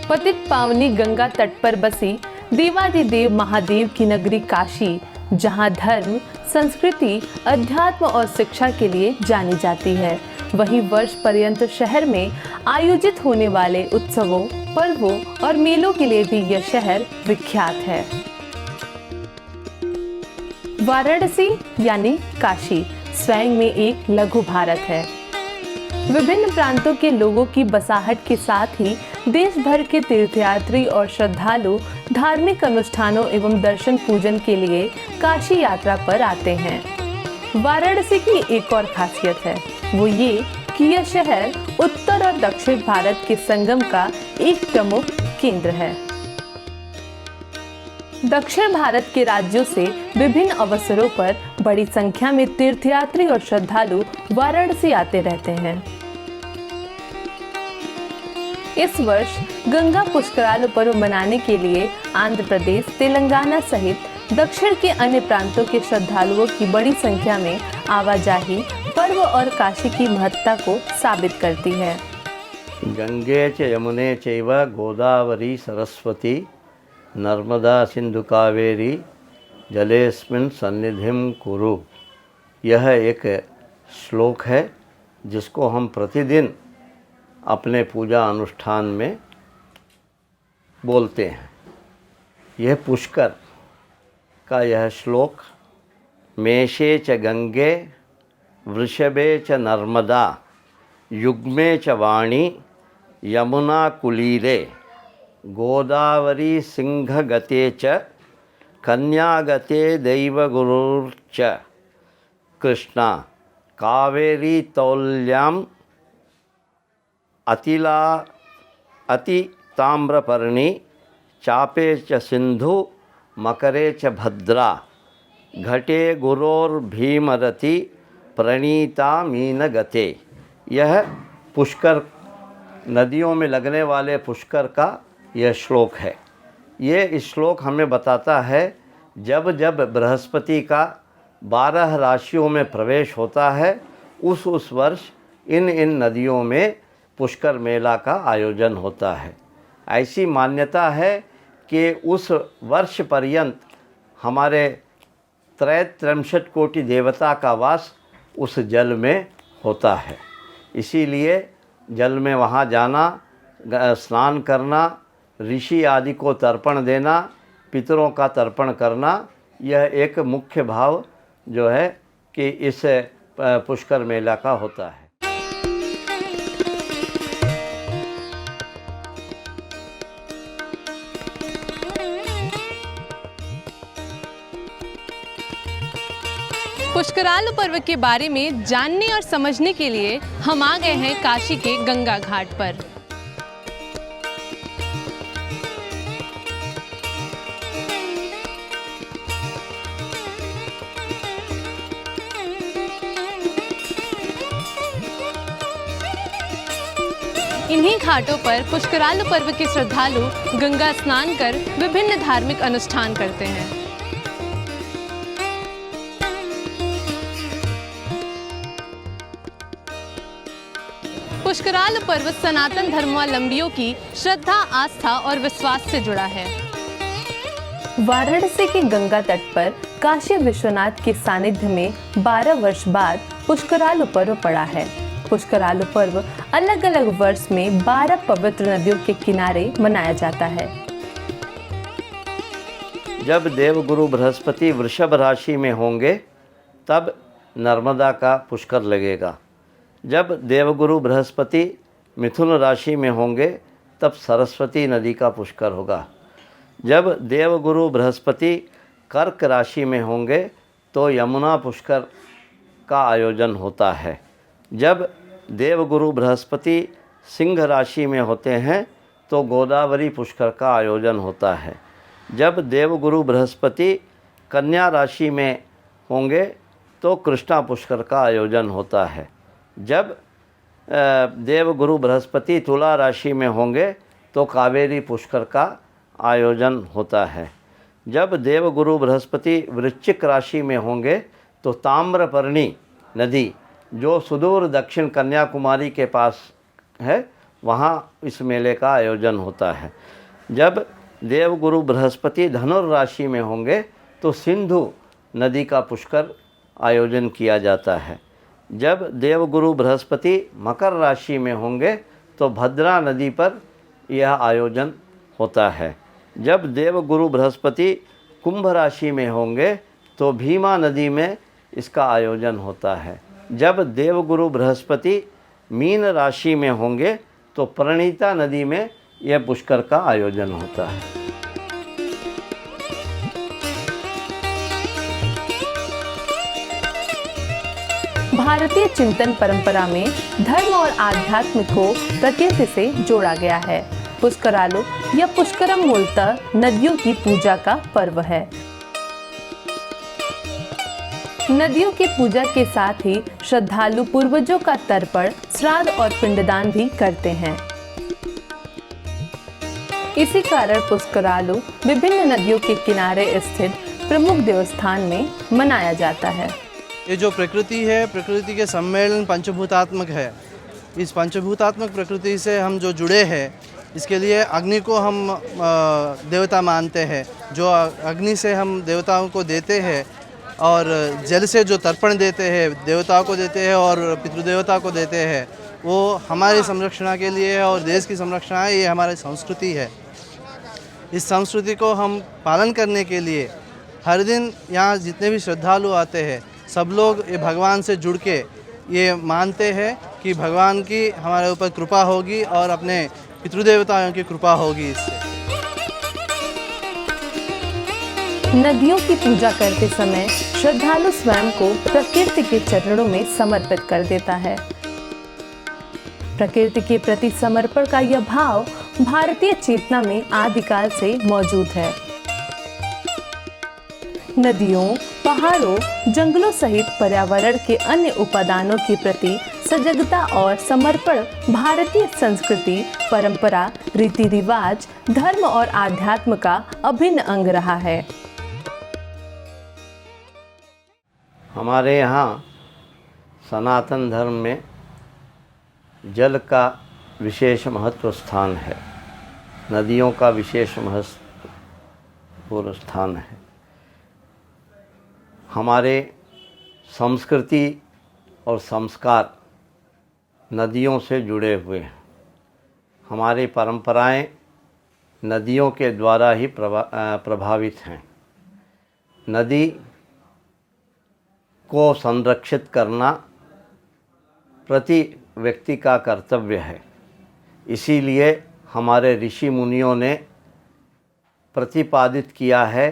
पतित पावनी गंगा तट पर बसी देवादिदेव महादेव की नगरी काशी, जहां धर्म, संस्कृति, अध्यात्म और शिक्षा के लिए जानी जाती है, वहीं वर्ष पर्यंत शहर में आयोजित होने वाले उत्सवों, पर्वों और मेलों के लिए भी यह शहर विख्यात है। वाराणसी यानी काशी स्वयं में एक लघु भारत है। विभिन्न प्रांतों के लोगों की बसाहट के साथ ही देश भर के तीर्थयात्री और श्रद्धालु धार्मिक अनुष्ठानों एवं दर्शन पूजन के लिए काशी यात्रा पर आते हैं। वाराणसी की एक और खासियत है, वो ये कि यह शहर उत्तर और दक्षिण भारत के संगम का एक प्रमुख केंद्र है। दक्षिण भारत के राज्यों से विभिन्न अवसरों पर बड़ी संख्या में तीर्थयात्री और श्रद्धालु वाराणसी आते रहते हैं। इस वर्ष गंगा पुष्कराल पर्व मनाने के लिए आंध्र प्रदेश, तेलंगाना सहित दक्षिण के अन्य प्रांतों के श्रद्धालुओं की बड़ी संख्या में आवाजाही पर्व और काशी की महत्ता को साबित करती है। गंगे च यमुने चैव गोदावरी सरस्वती नर्मदा सिंधु कावेरी जलेस्मिन् सन्निधिं कुरु। यह एक श्लोक है जिसको हम प्रतिदिन अपने पूजा अनुष्ठान में बोलते हैं। यह पुष्कर का यह श्लोक मेषे च गंगे वृषभे च नर्मदा युग्मे च वाणी यमुना कुलीरे गोदावरी सिंहगते च कन्यागते दैवगुरुर्च कृष्णा कावेरी तौल्याम अति ताम्रपर्णी चापे च सिंधु मकरे च भद्रा घटे गुरोर्भीमरति प्रणीता मीनगते। यह पुष्कर नदियों में लगने वाले पुष्कर का यह श्लोक है। ये इस श्लोक हमें बताता है जब जब बृहस्पति का 12 राशियों में प्रवेश होता है उस वर्ष इन नदियों में पुष्कर मेला का आयोजन होता है। ऐसी मान्यता है कि उस वर्ष पर्यंत हमारे 63 कोटि देवता का वास उस जल में होता है। इसीलिए जल में वहाँ जाना, स्नान करना, ऋषि आदि को तर्पण देना, पितरों का तर्पण करना, यह एक मुख्य भाव जो है कि इस पुष्कर मेला का होता है। पुष्कराल पर्व के बारे में जानने और समझने के लिए हम आ गए हैं काशी के गंगा घाट पर। इन्हीं घाटों पर पुष्कराल पर्व के श्रद्धालु गंगा स्नान कर विभिन्न धार्मिक अनुष्ठान करते हैं। पुष्कराल पर्व सनातन धर्मावलंबियों की श्रद्धा, आस्था और विश्वास से जुड़ा है। वाराणसी के गंगा तट पर काशी विश्वनाथ के सानिध्य में 12 वर्ष बाद पुष्कराल पर्व पड़ा है। पुष्कराल पर्व अलग अलग वर्ष में 12 पवित्र नदियों के किनारे मनाया जाता है। जब देवगुरु बृहस्पति वृषभ राशि में होंगे तब नर्मदा का पुष्कर लगेगा। जब देवगुरु बृहस्पति मिथुन राशि में होंगे तब सरस्वती नदी का पुष्कर होगा। जब देवगुरु बृहस्पति कर्क राशि में होंगे तो यमुना पुष्कर का आयोजन होता है। जब देवगुरु बृहस्पति सिंह राशि में होते हैं तो गोदावरी पुष्कर का आयोजन होता है। जब देवगुरु बृहस्पति कन्या राशि में होंगे तो कृष्णा पुष्कर का आयोजन होता है। जब देवगुरु बृहस्पति तुला राशि में होंगे तो कावेरी पुष्कर का आयोजन होता है। जब देवगुरु बृहस्पति वृश्चिक राशि में होंगे तो ताम्रपर्णी नदी जो सुदूर दक्षिण कन्याकुमारी के पास है वहाँ इस मेले का आयोजन होता है। जब देवगुरु बृहस्पति धनुर राशि में होंगे तो सिंधु नदी का पुष्कर आयोजन किया जाता है। जब देवगुरु बृहस्पति मकर राशि में होंगे तो भद्रा नदी पर यह आयोजन होता है। जब देवगुरु बृहस्पति कुंभ राशि में होंगे तो भीमा नदी में इसका आयोजन होता है। जब देवगुरु बृहस्पति मीन राशि में होंगे तो प्रणीता नदी में यह पुष्कर का आयोजन होता है। भारतीय चिंतन परंपरा में धर्म और आध्यात्म को प्रकृति से जोड़ा गया है। पुष्करालु या पुष्करम मूलतः नदियों की पूजा का पर्व है। नदियों की पूजा के साथ ही श्रद्धालु पूर्वजों का तर्पण, श्राद्ध और पिंडदान भी करते हैं। इसी कारण पुष्करालु विभिन्न नदियों के किनारे स्थित प्रमुख देवस्थान में मनाया जाता है। ये जो प्रकृति है, प्रकृति के सम्मेलन पंचभूतात्मक है। इस पंचभूतात्मक प्रकृति से हम जो जुड़े हैं, इसके लिए अग्नि को हम देवता मानते हैं। जो अग्नि से हम देवताओं को देते हैं और जल से जो तर्पण देते हैं देवताओं को देते हैं और पितृदेवता को देते हैं, वो हमारी संरक्षणा के लिए है और देश की संरक्षणा है। ये हमारी संस्कृति है। इस संस्कृति को हम पालन करने के लिए हर दिन यहाँ जितने भी श्रद्धालु आते हैं सब लोग ये भगवान से जुड़ के ये मानते हैं कि भगवान की हमारे ऊपर कृपा होगी और अपने पितृदेवताओं की कृपा होगी। इससे नदियों की पूजा करते समय श्रद्धालु स्वयं को प्रकृति के चरणों में समर्पित कर देता है। प्रकृति के प्रति समर्पण का यह भाव भारतीय चेतना में आदिकाल से मौजूद है। नदियों, पहाड़ों, जंगलों सहित पर्यावरण के अन्य उपादानों के प्रति सजगता और समर्पण भारतीय संस्कृति, परंपरा, रीति रिवाज, धर्म और आध्यात्म का अभिन्न अंग रहा है। हमारे यहाँ सनातन धर्म में जल का विशेष महत्व स्थान है। नदियों का विशेष महत्वपूर्ण स्थान है। हमारे संस्कृति और संस्कार नदियों से जुड़े हुए हैं। हमारी परंपराएं नदियों के द्वारा ही प्रभावित हैं। नदी को संरक्षित करना प्रति व्यक्ति का कर्तव्य है। इसीलिए हमारे ऋषि मुनियों ने प्रतिपादित किया है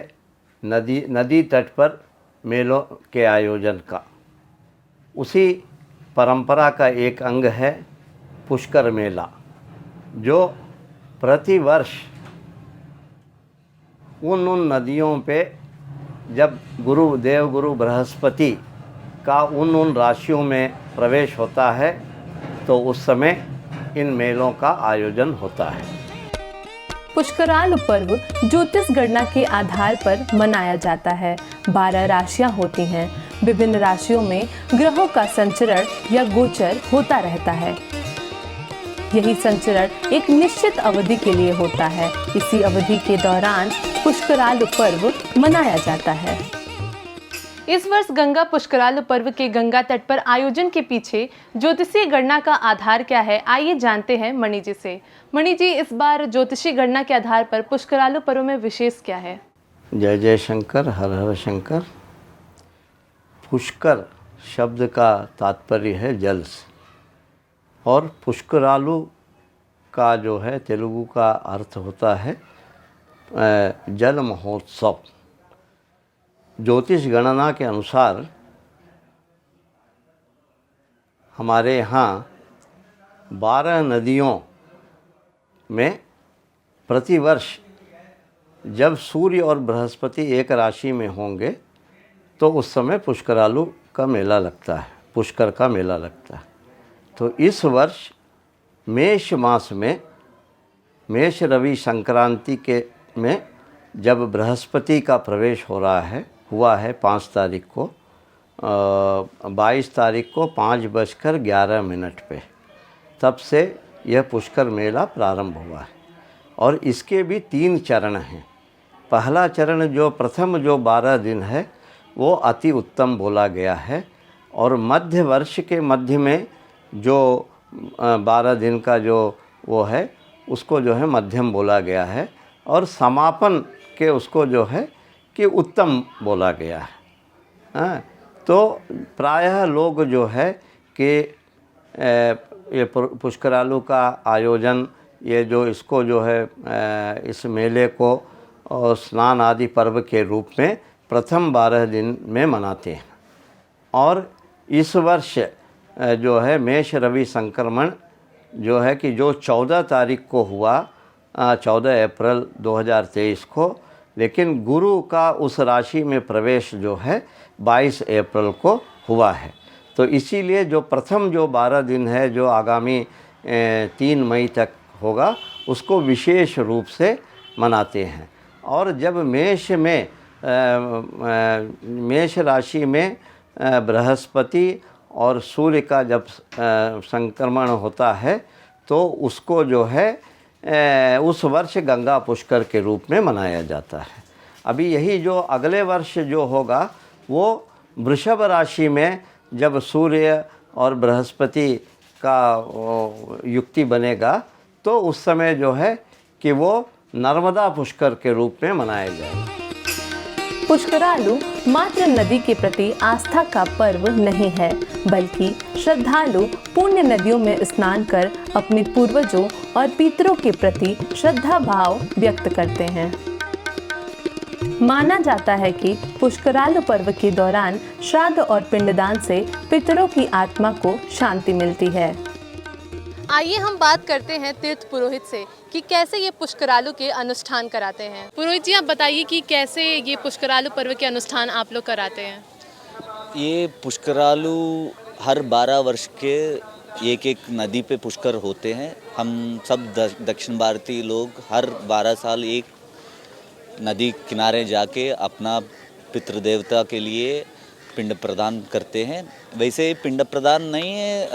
नदी तट पर मेलों के आयोजन का। उसी परंपरा का एक अंग है पुष्कर मेला, जो प्रतिवर्ष उन नदियों पे जब देवगुरु बृहस्पति का उन राशियों में प्रवेश होता है तो उस समय इन मेलों का आयोजन होता है। पुष्करालु पर्व ज्योतिष गणना के आधार पर मनाया जाता है। 12 राशियां होती हैं। विभिन्न राशियों में ग्रहों का संचरण या गोचर होता रहता है। यही संचरण एक निश्चित अवधि के लिए होता है। इसी अवधि के दौरान पुष्करालु पर्व मनाया जाता है। इस वर्ष गंगा पुष्करालु पर्व के गंगा तट पर आयोजन के पीछे ज्योतिषीय गणना का आधार क्या है, आइए जानते हैं मणि जी से। मणि जी, इस बार ज्योतिषीय गणना के आधार पर पुष्करालु पर्व में विशेष क्या है? जय जय शंकर, हर हर शंकर। पुष्कर शब्द का तात्पर्य है जल से, और पुष्करालु का जो है तेलुगु का अर्थ होता है जल महोत्सव। ज्योतिष गणना के अनुसार हमारे यहाँ 12 नदियों में प्रतिवर्ष जब सूर्य और बृहस्पति एक राशि में होंगे तो उस समय पुष्करालु का मेला लगता है, पुष्कर का मेला लगता है। तो इस वर्ष मेष मास में मेष रवि संक्रांति में जब बृहस्पति का प्रवेश हुआ है 5 तारीख को 22 तारीख को 5:11 पे, तब से यह पुष्कर मेला प्रारंभ हुआ है। और इसके भी 3 चरण हैं। पहला चरण जो प्रथम जो 12 दिन है वो अति उत्तम बोला गया है, और मध्य वर्ष के मध्य में जो 12 दिन का जो वो है उसको जो है मध्यम बोला गया है, और समापन के उसको जो है कि उत्तम बोला गया है। हाँ, तो प्रायः लोग जो है कि ये पुष्करालु का आयोजन, ये जो इसको जो है इस मेले को और स्नान आदि पर्व के रूप में प्रथम 12 दिन में मनाते हैं। और इस वर्ष जो है मेष रवि संक्रमण जो है कि जो 14 तारीख को हुआ, 14 अप्रैल 2023 को, लेकिन गुरु का उस राशि में प्रवेश जो है 22 अप्रैल को हुआ है। तो इसीलिए जो प्रथम जो 12 दिन है जो आगामी 3 मई तक होगा उसको विशेष रूप से मनाते हैं। और जब मेष राशि में बृहस्पति और सूर्य का जब संक्रमण होता है तो उसको जो है उस वर्ष गंगा पुष्कर के रूप में मनाया जाता है। अभी यही जो अगले वर्ष जो होगा वो वृषभ राशि में जब सूर्य और बृहस्पति का युक्ति बनेगा तो उस समय जो है कि वो नर्मदा पुष्कर के रूप में मनाया जाएगा। पुष्करालु मात्र नदी के प्रति आस्था का पर्व नहीं है, बल्कि श्रद्धालु पुण्य नदियों में स्नान कर अपने पूर्वजों और पितरों के प्रति श्रद्धा भाव व्यक्त करते हैं। माना जाता है कि पुष्करालु पर्व के दौरान श्राद्ध और पिंडदान से पितरों की आत्मा को शांति मिलती है। आइए हम बात करते हैं तीर्थ पुरोहित से कि कैसे ये पुष्करालु के अनुष्ठान कराते हैं। पुरोहित जी, आप बताइए कि कैसे ये पुष्करालु पर्व के अनुष्ठान आप लोग कराते हैं। ये पुष्करालु हर 12 वर्ष के एक नदी पे पुष्कर होते हैं। हम सब दक्षिण भारतीय लोग हर 12 साल एक नदी किनारे जाके अपना पितृदेवता के लिए पिंड प्रदान करते हैं। वैसे पिंड प्रदान नहीं है,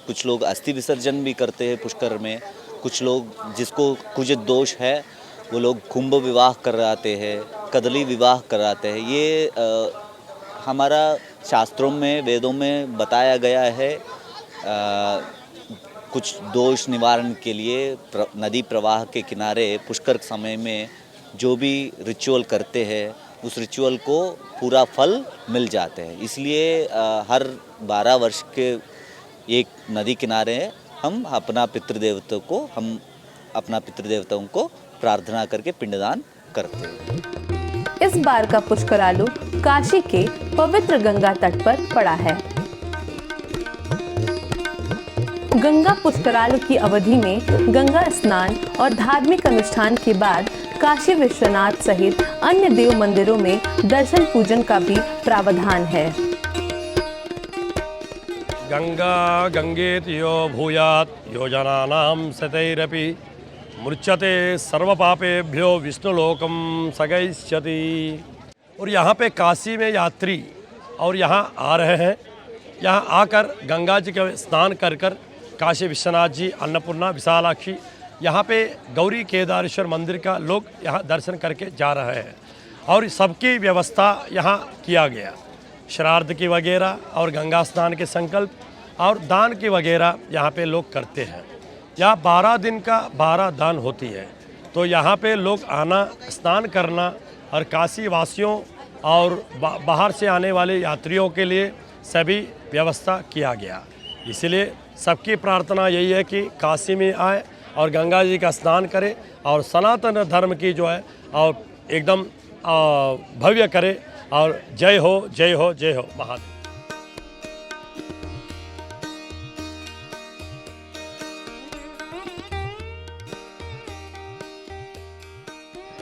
कुछ लोग अस्थि विसर्जन भी करते हैं पुष्कर में। कुछ लोग जिसको कुछ दोष है वो लोग कुंभ विवाह कराते हैं, कदली विवाह कराते हैं। ये हमारा शास्त्रों में वेदों में बताया गया है। कुछ दोष निवारण के लिए नदी प्रवाह के किनारे पुष्कर समय में जो भी रिचुअल करते हैं उस रिचुअल को पूरा फल मिल जाते हैं। इसलिए हर 12 वर्ष के एक नदी किनारे हम अपना पितृदेवताओं को प्रार्थना करके पिंडदान करते हैं। इस बार का पुष्करालु काशी के पवित्र गंगा तट पर पड़ा है। गंगा पुष्करालु की अवधि में गंगा स्नान और धार्मिक अनुष्ठान के बाद काशी विश्वनाथ सहित अन्य देव मंदिरों में दर्शन पूजन का भी प्रावधान है। गंगा गंगेति यो भूयात् योजनानां सतैरपि मुच्यते सर्वपापेभ्यो विष्णुलोकम सगैष्यति। और यहाँ पे काशी में यात्री और यहाँ आ रहे हैं, यहाँ आकर गंगा जी के स्नान कर काशी विश्वनाथ जी, अन्नपूर्णा, विशालाक्षी, यहाँ पे गौरी केदारेश्वर मंदिर का लोग यहाँ दर्शन करके जा रहे हैं। और सबकी व्यवस्था यहाँ किया गया, श्राद्ध की वगैरह और गंगा स्नान के संकल्प और दान की वगैरह यहाँ पे लोग करते हैं। यहाँ 12 दिन का 12 दान होती है। तो यहाँ पे लोग आना, स्नान करना और काशी वासियों और बाहर से आने वाले यात्रियों के लिए सभी व्यवस्था किया गया। इसलिए सबकी प्रार्थना यही है कि काशी में आए और गंगा जी का स्नान करें और सनातन धर्म की जो है और एकदम भव्य करे। और जय हो जय हो जय हो महादेव।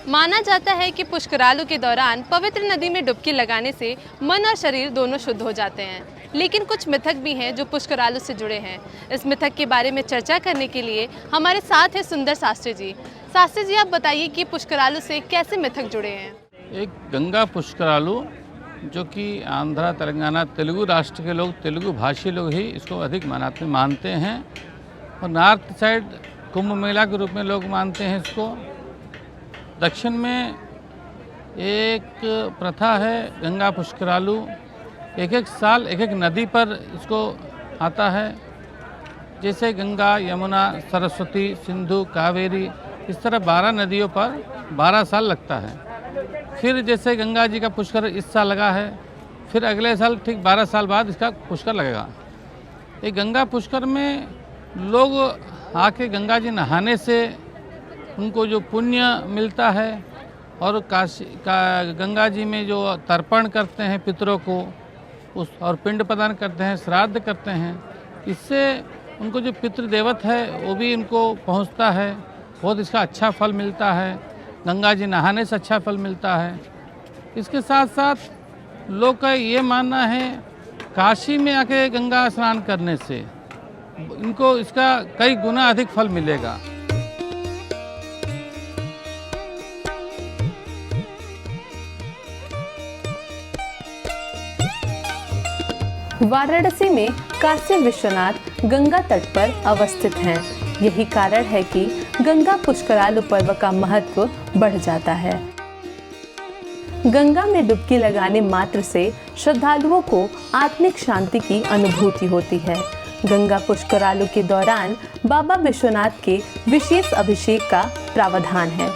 माना जाता है कि पुष्करालु के दौरान पवित्र नदी में डुबकी लगाने से मन और शरीर दोनों शुद्ध हो जाते हैं। लेकिन कुछ मिथक भी हैं जो पुष्करालु से जुड़े हैं। इस मिथक के बारे में चर्चा करने के लिए हमारे साथ हैं सुंदर शास्त्री जी। शास्त्री जी, आप बताइए कि पुष्करालु से कैसे मिथक जुड़े हैं। एक गंगा पुष्करालु जो कि आंध्रा, तेलंगाना, तेलुगु राष्ट्र के लोग, तेलुगु भाषी लोग ही इसको अधिक मानते हैं। और नॉर्थ साइड कुंभ मेला के रूप में लोग मानते हैं इसको। दक्षिण में एक प्रथा है गंगा पुष्करालु, एक एक साल एक एक नदी पर इसको आता है। जैसे गंगा, यमुना, सरस्वती, सिंधु, कावेरी, इस तरह 12 नदियों पर 12 साल लगता है। फिर जैसे गंगा जी का पुष्कर इस साल लगा है, फिर अगले साल ठीक 12 साल बाद इसका पुष्कर लगेगा। ये गंगा पुष्कर में लोग आके गंगा जी नहाने से उनको जो पुण्य मिलता है और गंगा जी में जो तर्पण करते हैं पितरों को और पिंड प्रदान करते हैं, श्राद्ध करते हैं, इससे उनको जो पितृदेवत है वो भी उनको पहुंचता है, बहुत इसका अच्छा फल मिलता है। गंगा जी नहाने से अच्छा फल मिलता है। इसके साथ साथ लोग का ये मानना है काशी में आके गंगा स्नान करने से इनको इसका कई गुना अधिक फल मिलेगा। वाराणसी में काशी विश्वनाथ गंगा तट पर अवस्थित हैं। यही कारण है कि गंगा पुष्करालु पर्व का महत्व बढ़ जाता है। गंगा में डुबकी लगाने मात्र से श्रद्धालुओं को आत्मिक शांति की अनुभूति होती है। गंगा पुष्करालु के दौरान बाबा विश्वनाथ के विशेष अभिषेक का प्रावधान है।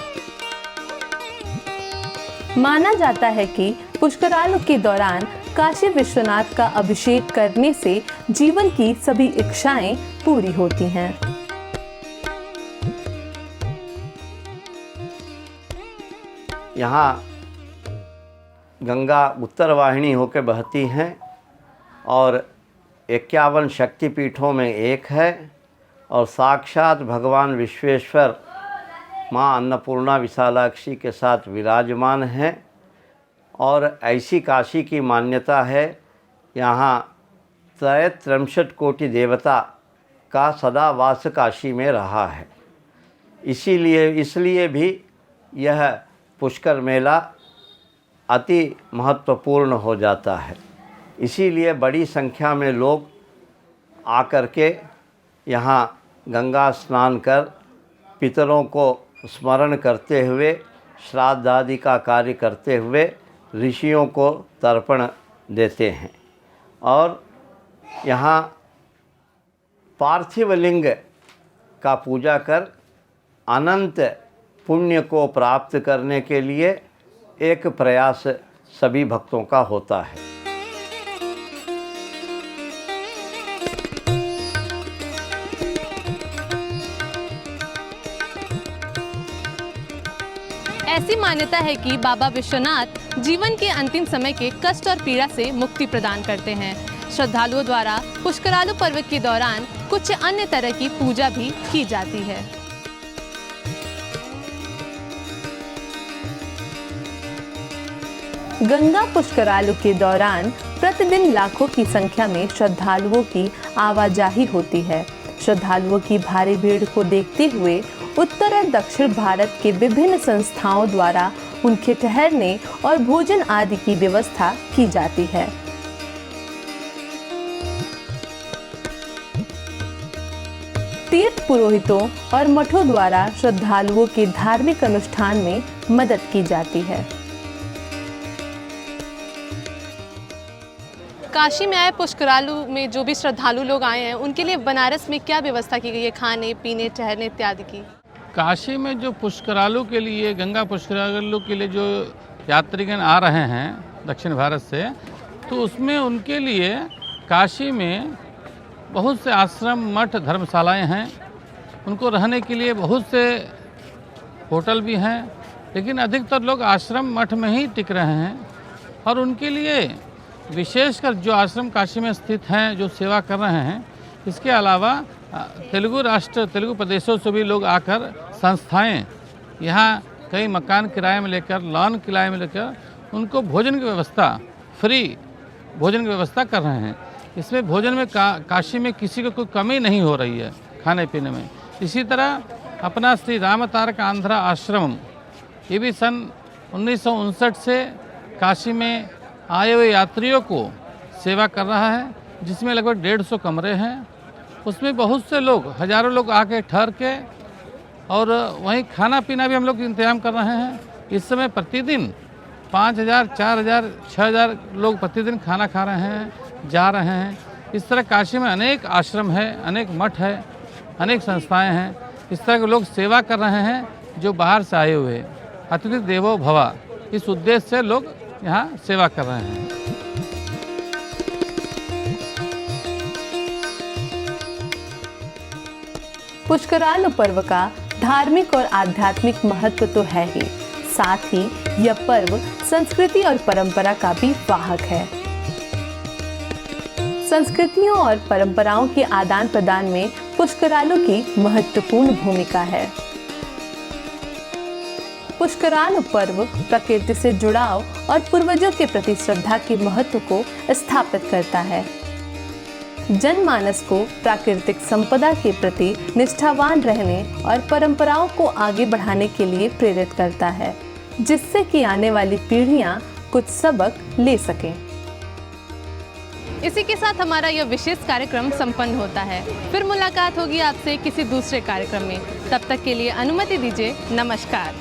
माना जाता है कि पुष्करालु के दौरान काशी विश्वनाथ का अभिषेक करने से जीवन की सभी इच्छाएं पूरी होती हैं। यहाँ गंगा उत्तर वाहिनी होकर बहती हैं और 51 शक्तिपीठों में एक है और साक्षात भगवान विश्वेश्वर माँ अन्नपूर्णा विशालाक्षी के साथ विराजमान हैं। और ऐसी काशी की मान्यता है, यहाँ 63 कोटि देवता का सदा वास काशी में रहा है। इसलिए भी यह पुष्कर मेला अति महत्वपूर्ण हो जाता है। इसीलिए बड़ी संख्या में लोग आकर के यहाँ गंगा स्नान कर पितरों को स्मरण करते हुए, श्राद्ध आदि का कार्य करते हुए ऋषियों को तर्पण देते हैं। और यहाँ पार्थिव लिंग का पूजा कर अनंत पुण्य को प्राप्त करने के लिए एक प्रयास सभी भक्तों का होता है। ऐसी मान्यता है कि बाबा विश्वनाथ जीवन के अंतिम समय के कष्ट और पीड़ा से मुक्ति प्रदान करते हैं। श्रद्धालुओं द्वारा पुष्करालु पर्व के दौरान कुछ अन्य तरह की पूजा भी की जाती है। गंगा पुष्करालु के दौरान प्रतिदिन लाखों की संख्या में श्रद्धालुओं की आवाजाही होती है। श्रद्धालुओं की भारी भीड़ को देखते हुए उत्तर और दक्षिण भारत के विभिन्न संस्थाओं द्वारा उनके ठहरने और भोजन आदि की व्यवस्था की जाती है। तीर्थ पुरोहितों और मठों द्वारा श्रद्धालुओं के धार्मिक अनुष्ठान में मदद की जाती है। काशी में आए पुष्करालु में जो भी श्रद्धालु लोग आए हैं उनके लिए बनारस में क्या व्यवस्था की गई है, खाने पीने ठहरने इत्यादि की? काशी में जो पुष्करालु के लिए, गंगा पुष्करालु के लिए जो यात्रीगण आ रहे हैं दक्षिण भारत से, तो उसमें उनके लिए काशी में बहुत से आश्रम, मठ, धर्मशालाएं हैं। उनको रहने के लिए बहुत से होटल भी हैं, लेकिन अधिकतर लोग आश्रम, मठ में ही टिक रहे हैं। और उनके लिए विशेषकर जो आश्रम काशी में स्थित हैं, जो सेवा कर रहे हैं, इसके अलावा तेलुगु प्रदेशों से भी लोग आकर संस्थाएं यहाँ कई मकान किराए में लेकर, लॉन किराए में लेकर उनको भोजन की व्यवस्था, फ्री भोजन की व्यवस्था कर रहे हैं। इसमें भोजन में काशी में किसी को कोई कमी नहीं हो रही है खाने पीने में। इसी तरह अपना श्री रामतारक आंध्रा आश्रम, ये भी सन 1959 से काशी में आए हुए यात्रियों को सेवा कर रहा है, जिसमें लगभग 150 कमरे हैं उसमें बहुत से लोग, हज़ारों लोग आके ठहर के, और वहीं खाना पीना भी हम लोग इंतजाम कर रहे हैं। इस समय प्रतिदिन 5,000, 4,000, 6,000 लोग प्रतिदिन खाना खा रहे हैं, जा रहे हैं। इस तरह काशी में अनेक आश्रम है, अनेक मठ है, अनेक संस्थाएं हैं। इस तरह के लोग सेवा कर रहे हैं जो बाहर से आए हुए। अतिथि देवो भव, इस उद्देश्य से लोग यहाँ सेवा कर रहे हैं। पुष्करालु पर्व का धार्मिक और आध्यात्मिक महत्व तो है ही, साथ ही यह पर्व संस्कृति और परंपरा का भी वाहक है। संस्कृतियों और परंपराओं के आदान प्रदान में पुष्करालु की महत्वपूर्ण भूमिका है। पुष्करालु पर्व प्रकृति से जुड़ाव और पूर्वजों के प्रति श्रद्धा के महत्व को स्थापित करता है। जनमानस को प्राकृतिक संपदा के प्रति निष्ठावान रहने और परंपराओं को आगे बढ़ाने के लिए प्रेरित करता है, जिससे कि आने वाली पीढ़ियां कुछ सबक ले सकें। इसी के साथ हमारा यह विशेष कार्यक्रम संपन्न होता है। फिर मुलाकात होगी आपसे किसी दूसरे कार्यक्रम में। तब तक के लिए अनुमति दीजिए। नमस्कार।